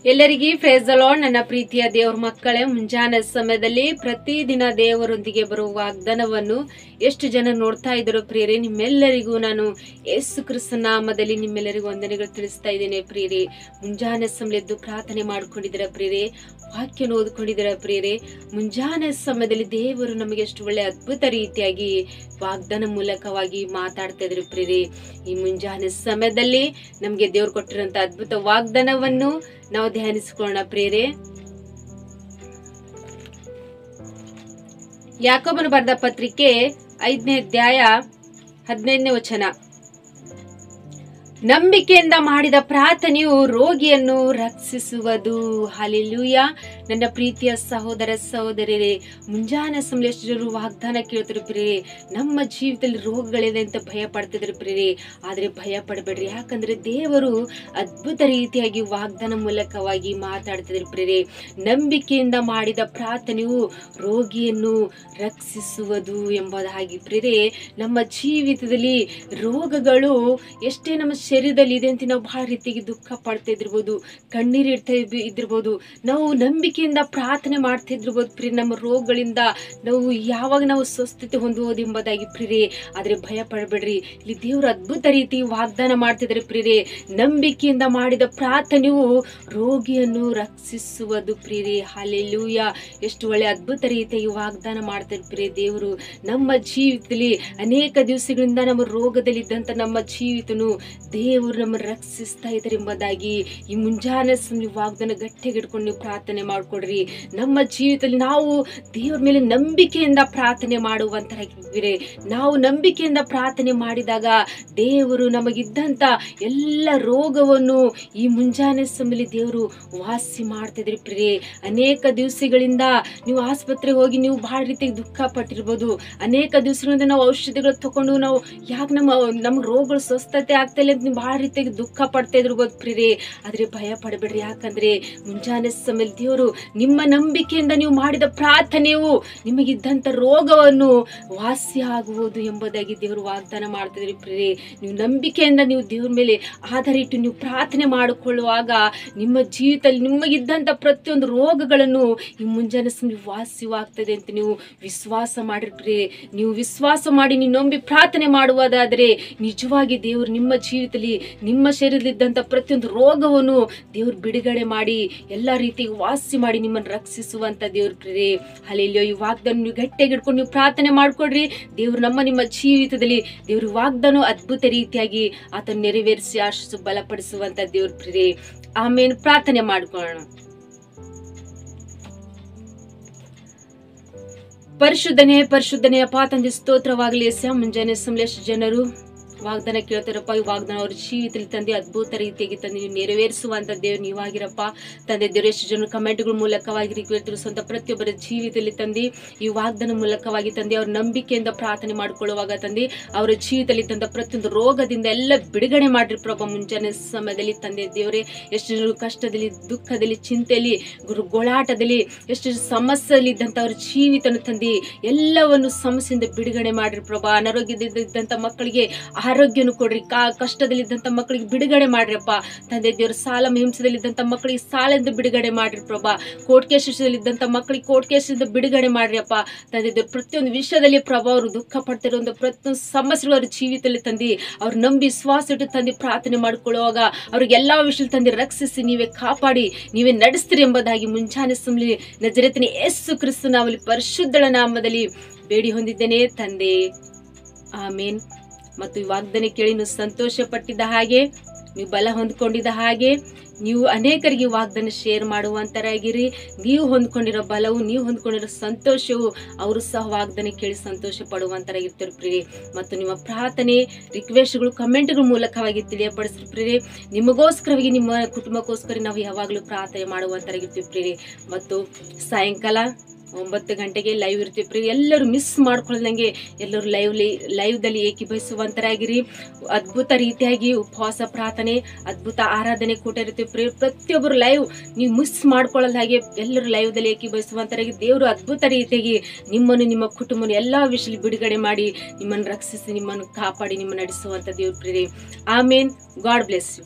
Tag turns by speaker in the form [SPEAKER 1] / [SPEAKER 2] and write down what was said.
[SPEAKER 1] ಎಲ್ಲರಿಗೂ price the lord. ನನ್ನ ಪ್ರೀತಿಯ ದೇವರ ಮಕ್ಕಳೇ, ಮುಂಜಾನೆ ಸಮಯದಲ್ಲಿ ಪ್ರತಿದಿನ ದೇವರೊಂದಿಗೆ ಬರುವ ವಾಗ್ದಾನವನ್ನು ಎಷ್ಟು ಜನ ನೋಡ್ತಾ ಇದ್ರು ಪ್ರಿಯರೇ, ನಿಮ್ಮೆಲ್ಲರಿಗೂ ನಾನು ಯೇಸು ಕ್ರಿಸ್ತನ ನಾಮದಲ್ಲಿ ನಿಮ್ಮೆಲ್ಲರಿಗೂ ವಂದನೆಗಳು ತಿಳಿಸ್ತಾ ಇದ್ದೇನೆ ಪ್ರಿಯರೇ. ಮುಂಜಾನೆ ಸಮಯದ್ದು ಪ್ರಾರ್ಥನೆ ಮಾಡ್ಕೊಂಡಿದ್ದೀರಾ ಪ್ರಿಯರೇ, ವಾಕ್ಯ ಓದ್ಕೊಂಡಿದ್ದೀರಾ ಪ್ರಿಯರೇ. ಮುಂಜಾನೆ ಸಮಯದಲ್ಲಿ ದೇವರು ನಮಗೆ ಎಷ್ಟು ಒಳ್ಳೆ ಅದ್ಭುತ ರೀತಿಯಾಗಿ ವಾಗ್ದಾನ ಮೂಲಕವಾಗಿ ಮಾತಾಡ್ತಾ ಇದ್ರು ಪ್ರಿಯರೇ. ಈ ಮುಂಜಾನೆ ಸಮಯದಲ್ಲಿ ನಮ್ಗೆ ದೇವ್ರು ಕೊಟ್ಟಿರುವಂತ ಅದ್ಭುತ ವಾಗ್ದಾನವನ್ನು ನಾವು ಧ್ಯಾನಿಸಿಕೊಳ್ಳೋಣ ಪ್ರಿಯರೇ. ಯಾಕೋಬನು ಬರೆದ ಪತ್ರಿಕೆ 5ನೇ ಅಧ್ಯಾಯ 15ನೇ ವಚನ. ನಂಬಿಕೆಯಿಂದ ಮಾಡಿದ ಪ್ರಾರ್ಥನೆಯು ರೋಗಿಯನ್ನು ರಕ್ಷಿಸುವುದು. ಹಲ್ಲೆಲೂಯಾ. ನನ್ನ ಪ್ರೀತಿಯ ಸಹೋದರ ಸಹೋದರಿಯರೇ, ಮುಂಜಾನೆ ಸಮಯ ಎಷ್ಟು ಜನರು ವಾಗ್ದಾನ ಕೇಳ್ತಾರೆ ಪ್ರಿಯರೇ. ನಮ್ಮ ಜೀವಿತದಲ್ಲಿ ರೋಗಗಳಿದೆ ಅಂತ ಭಯ ಪಡ್ತಿದ್ರು ಪ್ರಿಯರೇ, ಆದ್ರೆ ಭಯ ಪಡಬೇಡ್ರಿ. ಯಾಕಂದ್ರೆ ದೇವರು ಅದ್ಭುತ ರೀತಿಯಾಗಿ ವಾಗ್ದಾನ ಮೂಲಕವಾಗಿ ಮಾತಾಡ್ತಿದ್ರು ಪ್ರಿಯರೇ. ನಂಬಿಕೆಯಿಂದ ಮಾಡಿದ ಪ್ರಾರ್ಥನೆಯು ರೋಗಿಯನ್ನು ರಕ್ಷಿಸುವುದು ಎಂಬುದಾಗಿ ಪ್ರಿಯರೇ. ನಮ್ಮ ಜೀವಿತದಲ್ಲಿ ರೋಗಗಳು ಎಷ್ಟೇ ನಮ್ಮ ಶರೀರದಲ್ಲಿ ಇದೆ ಅಂತ ನಾವು ಬಹಳ ರೀತಿಯಾಗಿ ದುಃಖ ಪಡ್ತಾ ಇದ್ದಿರ್ಬೋದು, ಕಣ್ಣೀರು ಇಡ್ತಾ ಇದ್ದಿರ್ಬೋದು, ನಾವು ನಂಬಿಕೆಯಿಂದ ಪ್ರಾರ್ಥನೆ ಮಾಡ್ತಾ ಇದ್ದಿರ್ಬೋದು ಪ್ರಿಯ. ನಮ್ಮ ರೋಗಗಳಿಂದ ಯಾವಾಗ ನಾವು ಸ್ವಸ್ಥತೆ ಹೊಂದುವುದು ಎಂಬುದಾಗಿ ಪ್ರಿಯರೇ. ಆದ್ರೆ ಭಯ ಪಡಬೇಡ್ರಿ, ಇಲ್ಲಿ ದೇವರು ಅದ್ಭುತ ರೀತಿ ವಾಗ್ದಾನ ಮಾಡ್ತಿದ್ದಾರೆ ಪ್ರಿಯರೇ. ನಂಬಿಕೆಯಿಂದ ಮಾಡಿದ ಪ್ರಾರ್ಥನೆಯು ರೋಗಿಯನ್ನು ರಕ್ಷಿಸುವುದು ಪ್ರಿಯರೇ. ಹಲ್ಲೆಲೂಯಾ. ಎಷ್ಟು ಒಳ್ಳೆ ಅದ್ಭುತ ರೀತಿಯಾಗಿ ವಾಗ್ದಾನ ಮಾಡ್ತಾರೆ ಪ್ರಿಯ ದೇವರು. ನಮ್ಮ ಜೀವಿತದಲ್ಲಿ ಅನೇಕ ದಿವಸಗಳಿಂದ ನಮ್ಮ ರೋಗದಲ್ಲಿದ್ದಂತ ನಮ್ಮ ಜೀವಿತನು ದೇವರು ನಮ್ಮ ರಕ್ಷಿಸ್ತಾ ಇದ್ದಾರೆ ಎಂಬುದಾಗಿ ಈ ಮುಂಜಾನೆ ಸಮಯ ವಾಗ್ದಾನ ಗಟ್ಟಿಯಾಗಿ ಇಟ್ಕೊಂಡು ನೀವು ಪ್ರಾರ್ಥನೆ ಮಾಡ್ಕೊಡ್ರಿ. ನಮ್ಮ ಜೀವಿತದಲ್ಲಿ ನಾವು ದೇವರ ಮೇಲೆ ನಂಬಿಕೆಯಿಂದ ಪ್ರಾರ್ಥನೆ ಮಾಡುವಂತರಾಗಿದ್ದೀವಿ. ನಾವು ನಂಬಿಕೆಯಿಂದ ಪ್ರಾರ್ಥನೆ ಮಾಡಿದಾಗ ದೇವರು ನಮಗಿದ್ದಂತ ಎಲ್ಲ ರೋಗವನ್ನು ಈ ಮುಂಜಾನೆ ಸಮಯದಲ್ಲಿ ದೇವರು ವಾಸಿ ಮಾಡ್ತಿದ್ರಿ ಪ್ರಿಯೆ. ಅನೇಕ ದಿವಸಗಳಿಂದ ನೀವು ಆಸ್ಪತ್ರೆಗೆ ಹೋಗಿ ನೀವು ಬಹಳ ರೀತಿಯಾಗಿ ದುಃಖ ಪಟ್ಟಿರ್ಬೋದು. ಅನೇಕ ದಿವಸಗಳಿಂದ ನಾವು ಔಷಧಿಗಳು ತಗೊಂಡು ನಾವು ಯಾಕೆ ನಮ್ಮ ರೋಗಗಳು ಸ್ವಸ್ಥತೆ ಆಗ್ತಾ ಇಲ್ಲ ಅಂತ ನೀವು ಬಹಳ ರೀತಿಯಾಗಿ ದುಃಖ ಪಡ್ತಾ ಇದ್ರಬಹುದು ಪ್ರಿಯರೇ. ಆದ್ರೆ ಭಯ ಪಡಬೇಡ್ರಿ. ಯಾಕಂದ್ರೆ ಮುಂಜಾನೆ ಸಮಯ ದೇವರು ನಿಮ್ಮ ನಂಬಿಕೆಯಿಂದ ನೀವು ಮಾಡಿದ ಪ್ರಾರ್ಥನೆಯು ನಿಮಗಿದ್ದಂತ ರೋಗವನ್ನು ವಾಸಿ ಆಗುವುದು ಎಂಬುದಾಗಿ ದೇವರು ವಾಗ್ದಾನ ಮಾಡ್ತಿದ್ರಿ ಪ್ರಿಯರೇ. ನೀವು ನಂಬಿಕೆಯಿಂದ ನೀವು ದೇವ್ರ ಮೇಲೆ ಆಧಾರ ಇಟ್ಟು ನೀವು ಪ್ರಾರ್ಥನೆ ಮಾಡಿಕೊಳ್ಳುವಾಗ ನಿಮ್ಮ ಜೀವಿತದಲ್ಲಿ ನಿಮಗಿದ್ದಂತ ಪ್ರತಿಯೊಂದು ರೋಗಗಳನ್ನು ಈ ಮುಂಜಾನೆ ಸಮಯ ವಾಸಿವಾಗ್ತದೆ ಅಂತ ನೀವು ವಿಶ್ವಾಸ ಮಾಡಿರ್ರಿ. ನೀವು ವಿಶ್ವಾಸ ಮಾಡಿ ನೀವು ನಂಬಿ ಪ್ರಾರ್ಥನೆ ಮಾಡುವುದಾದ್ರೆ ನಿಜವಾಗಿ ದೇವರು ನಿಮ್ಮ ಜೀವಿತದಲ್ಲಿ ನಿಮ್ಮ ಶರೀರದಲ್ಲಿದ್ದಂತ ಪ್ರತಿಯೊಂದು ರೋಗವನ್ನು ದೇವ್ರು ಬಿಡುಗಡೆ ಮಾಡಿ ಎಲ್ಲಾ ರೀತಿಗೆ ವಾಸಿ ಮಾಡಿ ನಿಮ್ಮನ್ನು ರಕ್ಷಿಸುವಂತ ದೇವ್ರು ಪ್ರಿಯರೇ. ಹಲ್ಲೆಲೂಯಾ. ಈ ವಾಗ್ದಾನ ನೀವು ಗಟ್ಟಿಯಾಗಿ ಹಿಡ್ಕೊಂಡು ನೀವು ಪ್ರಾರ್ಥನೆ ಮಾಡ್ಕೊಡ್ರಿ. ದೇವ್ರು ನಿಮ್ಮ ಜೀವಿತದಲ್ಲಿ ದೇವ್ರ ವಾಗ್ದಾನ ಅದ್ಭುತ ರೀತಿಯಾಗಿ ಆತನ ನೆರವೇರಿಸಿ ಆಶಿಸು ಬಲಪಡಿಸುವಂತ ದೇವ್ರ ಪ್ರಿಯರೇ. ಆಮೇಲೆ ಪ್ರಾರ್ಥನೆ ಮಾಡ್ಕೊಳ್ಳೋಣ. ಪರಿಶುದ್ಧನೇ ಅಪ್ಪ ತಂದೆ ಸ್ತೋತ್ರವಾಗಲಿ. ಮುಂಜಾನೆ ಸಮಯ ಜನರು ವಾಗ್ದಾನ ಕೇಳ್ತಾರಪ್ಪ. ಈ ವಾಗ್ದಾನ ಅವ್ರ ಜೀವಿತದಲ್ಲಿ ತಂದೆ ಅದ್ಭುತ ರೀತಿಯಾಗಿ ತಂದೆ ನೀವು ನೆರವೇರಿಸುವಂತ ದೇವ್ರು ನೀವಾಗಿರಪ್ಪ. ತಂದೆ ದೇವ್ರ ಎಷ್ಟು ಜನ ಕಮೆಂಟ್ಗಳ ಮೂಲಕವಾಗಿ ರಿಕ್ವೆಸ್ಟ್ ಪ್ರತಿಯೊಬ್ಬರ ಜೀವಿತದಲ್ಲಿ ತಂದೆ ಈ ವಾಗ್ದಾನ ಮೂಲಕವಾಗಿ ತಂದೆ ಅವ್ರ ನಂಬಿಕೆಯಿಂದ ಪ್ರಾರ್ಥನೆ ಮಾಡ್ಕೊಳ್ಳುವಾಗ ತಂದೆ ಅವರ ಜೀವಿತದಲ್ಲಿ ತಂದ ಪ್ರತಿಯೊಂದು ರೋಗದಿಂದ ಎಲ್ಲ ಬಿಡುಗಡೆ ಮಾಡ್ರಿ ಪ್ರಭಾ. ಮುಂಜಾನೆ ಸಮಯದಲ್ಲಿ ತಂದೆ ದೇವರೇ ಎಷ್ಟು ಜನರು ಕಷ್ಟದಲ್ಲಿ, ದುಃಖದಲ್ಲಿ, ಚಿಂತೆಯಲ್ಲಿ, ಗೋಳಾಟದಲ್ಲಿ, ಎಷ್ಟು ಸಮಸ್ಯೆಯಲ್ಲಿ ಇದ್ದಂತ ಅವ್ರ ಜೀವಿತನು ತಂದೆ ಎಲ್ಲವನ್ನು ಸಮಸ್ಯೆಯಿಂದ ಬಿಡುಗಡೆ ಮಾಡ್ರಿ ಪ್ರಭಾ. ಅನಾರೋಗ್ಯದಿದ್ದಂತ ಮಕ್ಕಳಿಗೆ ಆರೋಗ್ಯನು ಕೊಡ್ರಿ. ಕಷ್ಟದಲ್ಲಿದ್ದಂತ ಮಕ್ಕಳಿಗೆ ಬಿಡುಗಡೆ ಮಾಡ್ರಪ್ಪ ತಂದೆ ದೇವ್ರ. ಸಾಲ ಹಿಂಸದಲ್ಲಿದ್ದಂತ ಮಕ್ಕಳಿಗೆ ಸಾಲದಿಂದ ಬಿಡುಗಡೆ ಮಾಡ್ರಿ ಪ್ರಭಾ. ಕೋರ್ಟ್ ಕೇಸಲ್ಲಿದ್ದಂತ ಮಕ್ಕಳಿಗೆ ಕೋರ್ಟ್ ಕೇಸಿಂದ ಬಿಡುಗಡೆ ಮಾಡ್ರಿಯಪ್ಪ ತಂದೆ ದೇವ್ರ. ಪ್ರತಿಯೊಂದು ವಿಷಯದಲ್ಲಿ ಪ್ರಭಾ ಅವರು ದುಃಖ ಪಡ್ತಿರುವಂತ ಪ್ರತಿಯೊಂದು ಸಮಸ್ಯೆಗಳು ಅವ್ರ ಜೀವಿತದಲ್ಲಿ ತಂದೆ ಅವ್ರು ನಂಬಿ ವಿಶ್ವಾಸ ಇಟ್ಟು ತಂದೆ ಪ್ರಾರ್ಥನೆ ಮಾಡ್ಕೊಳ್ಳುವಾಗ ಅವ್ರಿಗೆ ಎಲ್ಲಾ ವಿಷಯದಲ್ಲಿ ತಂದೆ ರಕ್ಷಿಸಿ ನೀವೇ ಕಾಪಾಡಿ ನೀವೇ ನಡೆಸ್ತೀರಿ ಎಂಬುದಾಗಿ ಮುಂಜಾನೆ ಸಮಯ ನಜರೇತಿನ ಯೇಸು ಕ್ರಿಸ್ತನ ನಾಮದಲ್ಲಿ ಪರಿಶುದ್ಧಳ ನಾಮದಲ್ಲಿ ಬೇಡಿ ಹೊಂದಿದ್ದೇನೆ ತಂದೆ, ಆಮೇನ್. ಮತ್ತು ಈ ವಾಗ್ದಾನ ಕೇಳಿ ನೀವು ಸಂತೋಷ ಪಟ್ಟಿದ್ದ ಹಾಗೆ, ನೀವು ಬಲ ಹೊಂದ್ಕೊಂಡಿದ್ದ ಹಾಗೆ ನೀವು ಅನೇಕರಿಗೆ ವಾಗ್ದಾನ ಶೇರ್ ಮಾಡುವಂತರಾಗಿರಿ. ನೀವು ಹೊಂದ್ಕೊಂಡಿರೋ ಬಲವು, ನೀವು ಹೊಂದ್ಕೊಂಡಿರೋ ಸಂತೋಷವು ಅವರು ಸಹ ವಾಗ್ದಾನ ಕೇಳಿ ಸಂತೋಷ ಪಡುವಂತರಾಗಿರ್ತಾರೆ ಪ್ರಿಯರೇ. ಮತ್ತು ನಿಮ್ಮ ಪ್ರಾರ್ಥನೆ ರಿಕ್ವೆಸ್ಟ್ಗಳು ಕಮೆಂಟ್ಗಳ ಮೂಲಕವಾಗಿ ತಿಳಿಯಪಡಿಸ್ರಿ ಪ್ರಿಯರೇ. ನಿಮಗೋಸ್ಕರವಾಗಿ, ನಿಮ್ಮ ಕುಟುಂಬಕ್ಕೋಸ್ಕರ ನಾವು ಯಾವಾಗಲೂ ಪ್ರಾರ್ಥನೆ ಮಾಡುವಂತರಾಗಿರ್ತೀವಿ ಪ್ರಿಯರೇ. ಮತ್ತು ಸಾಯಂಕಾಲ 9 ಗಂಟೆಗೆ ಲೈವ್ ಇರ್ತೀವಿ ಪ್ರಿಯ. ಎಲ್ಲರೂ ಮಿಸ್ ಮಾಡ್ಕೊಳ್ದಂಗೆ ಎಲ್ಲರೂ ಲೈವ್ದಲ್ಲಿ ಏಕೀಭವಿಸುವಂತರಾಗಿರಿ. ಅದ್ಭುತ ರೀತಿಯಾಗಿ ಉಪವಾಸ ಪ್ರಾರ್ಥನೆ, ಅದ್ಭುತ ಆರಾಧನೆ ಕೂಟ ಇರ್ತೀವಿ ಪ್ರಿಯ. ಪ್ರತಿಯೊಬ್ಬರು ಲೈವ್ ನೀವು ಮಿಸ್ ಮಾಡ್ಕೊಳ್ಳೋದ ಹಾಗೆ ಎಲ್ಲರೂ ಲೈವ್ದಲ್ಲಿ ಏಕೀಭವಿಸುವಂತರಾಗಿ ದೇವರು ಅದ್ಭುತ ರೀತಿಯಾಗಿ ನಿಮ್ಮನ್ನು, ನಿಮ್ಮ ಕುಟುಂಬವನ್ನು ಎಲ್ಲಾ ವಿಷಯದಲ್ಲಿ ಬಿಡುಗಡೆ ಮಾಡಿ ನಿಮ್ಮನ್ನು ರಕ್ಷಿಸಿ, ನಿಮ್ಮನ್ನು ಕಾಪಾಡಿ, ನಿಮ್ಮನ್ನು ನಡೆಸುವಂತ ದೇವ್ರ ಪ್ರಿಯರೇ. ಆಮೇನ್. God bless you.